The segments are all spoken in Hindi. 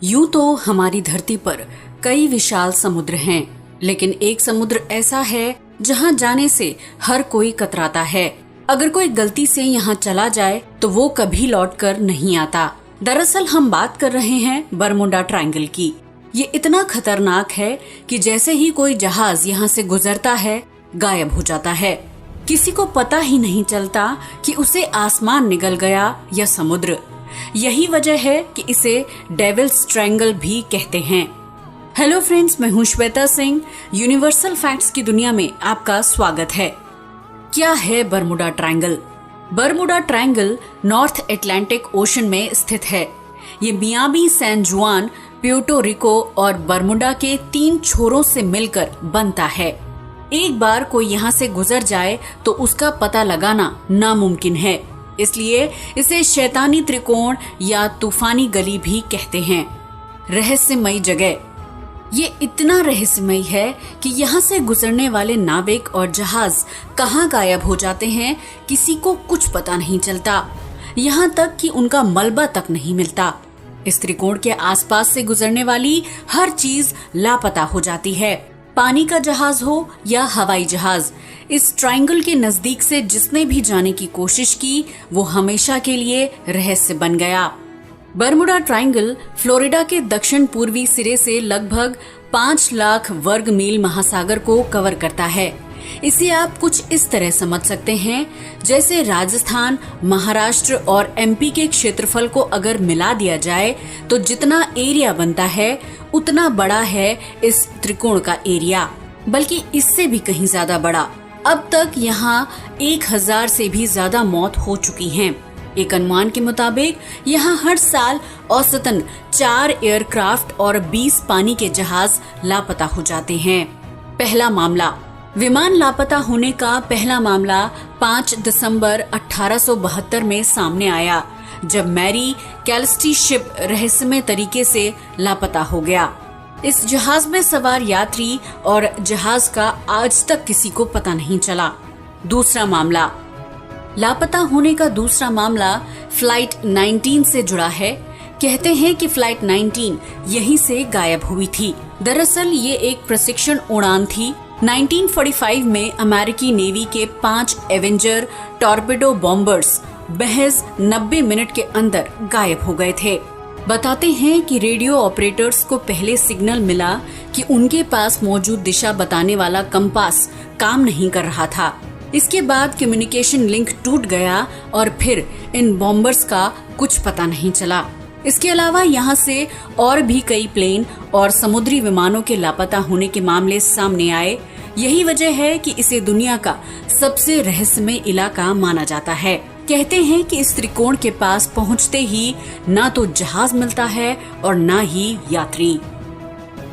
यूं तो हमारी धरती पर कई विशाल समुद्र हैं, लेकिन एक समुद्र ऐसा है जहां जाने से हर कोई कतराता है। अगर कोई गलती से यहाँ चला जाए तो वो कभी लौटकर नहीं आता। दरअसल हम बात कर रहे हैं बरमुडा ट्रायंगल की। ये इतना खतरनाक है कि जैसे ही कोई जहाज यहाँ से गुजरता है, गायब हो जाता है। किसी को पता ही नहीं चलता कि उसे आसमान निगल गया या समुद्र। यही वजह है कि इसे डेविल्स ट्रायंगल भी कहते हैं। हेलो फ्रेंड्स, मैं हूं श्वेता सिंह। यूनिवर्सल फैक्ट्स की दुनिया में आपका स्वागत है। क्या है Bermuda triangle? Bermuda triangle north Atlantic ocean में स्थित है। ये मियामी, सैन जुआन, प्यूर्टो रिको और बरमुडा के 3 छोरों से मिलकर बनता है। एक बार कोई यहाँ से गुजर जाए तो उसका पता लगाना नामुमकिन है। इसलिए इसे शैतानी त्रिकोण या तूफानी गली भी कहते हैं। रहस्यमयी जगह। ये इतना रहस्यमयी है कि यहाँ से गुजरने वाले नाविक और जहाज कहाँ गायब हो जाते हैं, किसी को कुछ पता नहीं चलता। यहाँ तक कि उनका मलबा तक नहीं मिलता। इस त्रिकोण के आसपास से गुजरने वाली हर चीज लापता हो जाती है। पानी का जहाज हो या हवाई जहाज, इस ट्रायंगल के नजदीक से जिसने भी जाने की कोशिश की वो हमेशा के लिए रहस्य बन गया। बरमुडा ट्रायंगल फ्लोरिडा के दक्षिण पूर्वी सिरे से लगभग 5 लाख वर्ग मील महासागर को कवर करता है। इसे आप कुछ इस तरह समझ सकते हैं जैसे राजस्थान, महाराष्ट्र और एमपी के क्षेत्रफल को अगर मिला दिया जाए तो जितना एरिया बनता है उतना बड़ा है इस त्रिकोण का एरिया, बल्कि इससे भी कहीं ज्यादा बड़ा। अब तक यहाँ 1000 से भी ज्यादा मौत हो चुकी हैं। एक अनुमान के मुताबिक यहाँ हर साल औसतन 4 एयरक्राफ्ट और 20 पानी के जहाज लापता हो जाते हैं। पहला मामला। विमान लापता होने का पहला मामला 5 दिसंबर 1872 में सामने आया, जब मैरी कैल्स्टी शिप रहस्यमय तरीके से लापता हो गया। इस जहाज में सवार यात्री और जहाज का आज तक किसी को पता नहीं चला। दूसरा मामला। लापता होने का दूसरा मामला फ्लाइट 19 से जुड़ा है। कहते हैं कि फ्लाइट 19 यहीं से गायब हुई थी। दरअसल ये एक प्रशिक्षण उड़ान थी। 1945 में अमेरिकी नेवी के 5 एवेंजर टॉर्पेडो बॉम्बर्स महज 90 मिनट के अंदर गायब हो गए थे। बताते हैं कि रेडियो ऑपरेटर्स को पहले सिग्नल मिला कि उनके पास मौजूद दिशा बताने वाला कंपास काम नहीं कर रहा था। इसके बाद कम्युनिकेशन लिंक टूट गया और फिर इन बॉम्बर्स का कुछ पता नहीं चला। इसके अलावा यहाँ से और भी कई प्लेन और समुद्री विमानों के लापता होने के मामले सामने आए। यही वजह है कि इसे दुनिया का सबसे रहस्यमय इलाका माना जाता है। कहते हैं कि इस त्रिकोण के पास पहुँचते ही ना तो जहाज मिलता है और ना ही यात्री।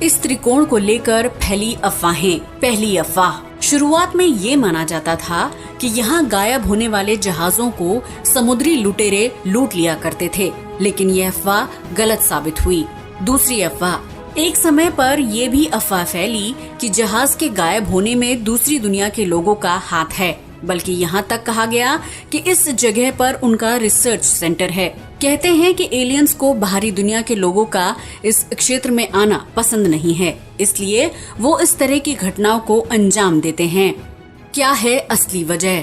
इस त्रिकोण को लेकर फैली अफवाहें। पहली अफवाह। शुरुआत में ये माना जाता था कि यहाँ गायब होने वाले जहाजों को समुद्री लुटेरे लूट लिया करते थे, लेकिन यह अफवाह गलत साबित हुई। दूसरी अफवाह। एक समय पर यह भी अफवाह फैली कि जहाज के गायब होने में दूसरी दुनिया के लोगों का हाथ है, बल्कि यहाँ तक कहा गया कि इस जगह पर उनका रिसर्च सेंटर है। कहते हैं कि एलियंस को बाहरी दुनिया के लोगों का इस क्षेत्र में आना पसंद नहीं है, इसलिए वो इस तरह की घटनाओं को अंजाम देते हैं। क्या है असली वजह?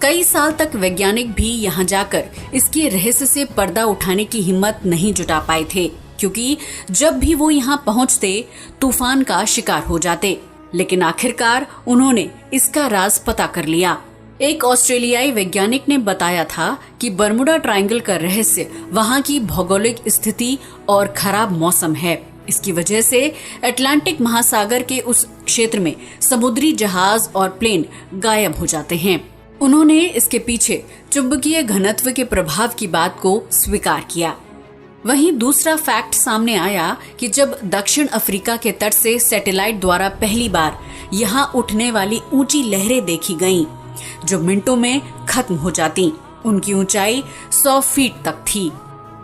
कई साल तक वैज्ञानिक भी यहाँ जाकर इसके रहस्य से पर्दा उठाने की हिम्मत नहीं जुटा पाए थे, क्योंकि जब भी वो यहाँ पहुँचते तूफान का शिकार हो जाते। लेकिन आखिरकार उन्होंने इसका राज पता कर लिया। एक ऑस्ट्रेलियाई वैज्ञानिक ने बताया था कि बरमुडा ट्रायंगल का रहस्य वहाँ की भौगोलिक स्थिति और खराब मौसम है। इसकी वजह से अटलांटिक महासागर के उस क्षेत्र में समुद्री जहाज और प्लेन गायब हो जाते हैं। उन्होंने इसके पीछे चुंबकीय घनत्व के प्रभाव की बात को स्वीकार किया। वहीं दूसरा फैक्ट सामने आया कि जब दक्षिण अफ्रीका के तट से सैटेलाइट द्वारा पहली बार यहाँ उठने वाली ऊंची लहरें देखी गईं, जो मिनटों में खत्म हो जाती। उनकी ऊंचाई 100 फीट तक थी।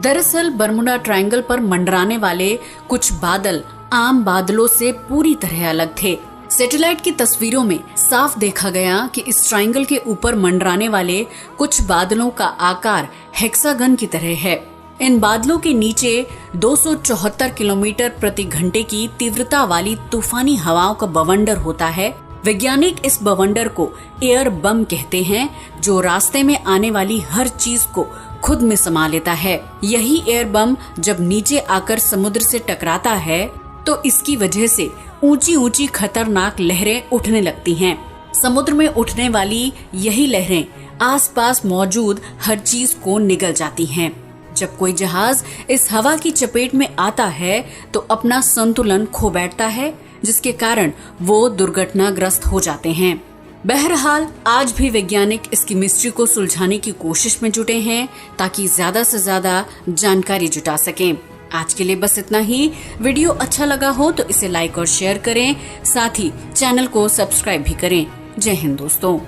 दरअसल बरमुडा ट्रायंगल पर मंडराने वाले कुछ बादल आम बादलों से पूरी तरह अलग थे। सैटेलाइट की तस्वीरों में साफ देखा गया कि इस ट्रायंगल के ऊपर मंडराने वाले कुछ बादलों का आकार हेक्सागन की तरह है। इन बादलों के नीचे 274 किलोमीटर प्रति घंटे की तीव्रता वाली तूफानी हवाओं का बवंडर होता है। वैज्ञानिक इस बवंडर को एयर बम कहते हैं, जो रास्ते में आने वाली हर चीज को खुद में समा लेता है। यही एयर बम जब नीचे आकर समुद्र से टकराता है तो इसकी वजह से ऊंची ऊंची खतरनाक लहरें उठने लगती हैं। समुद्र में उठने वाली यही लहरें आसपास मौजूद हर चीज को निगल जाती हैं। जब कोई जहाज इस हवा की चपेट में आता है तो अपना संतुलन खो बैठता है, जिसके कारण वो दुर्घटनाग्रस्त हो जाते हैं। बहरहाल आज भी वैज्ञानिक इसकी मिस्ट्री को सुलझाने की कोशिश में जुटे हैं ताकि ज्यादा से ज्यादा जानकारी जुटा सकें। आज के लिए बस इतना ही। वीडियो अच्छा लगा हो तो इसे लाइक और शेयर करें, साथ ही चैनल को सब्सक्राइब भी करें। जय हिंद दोस्तों।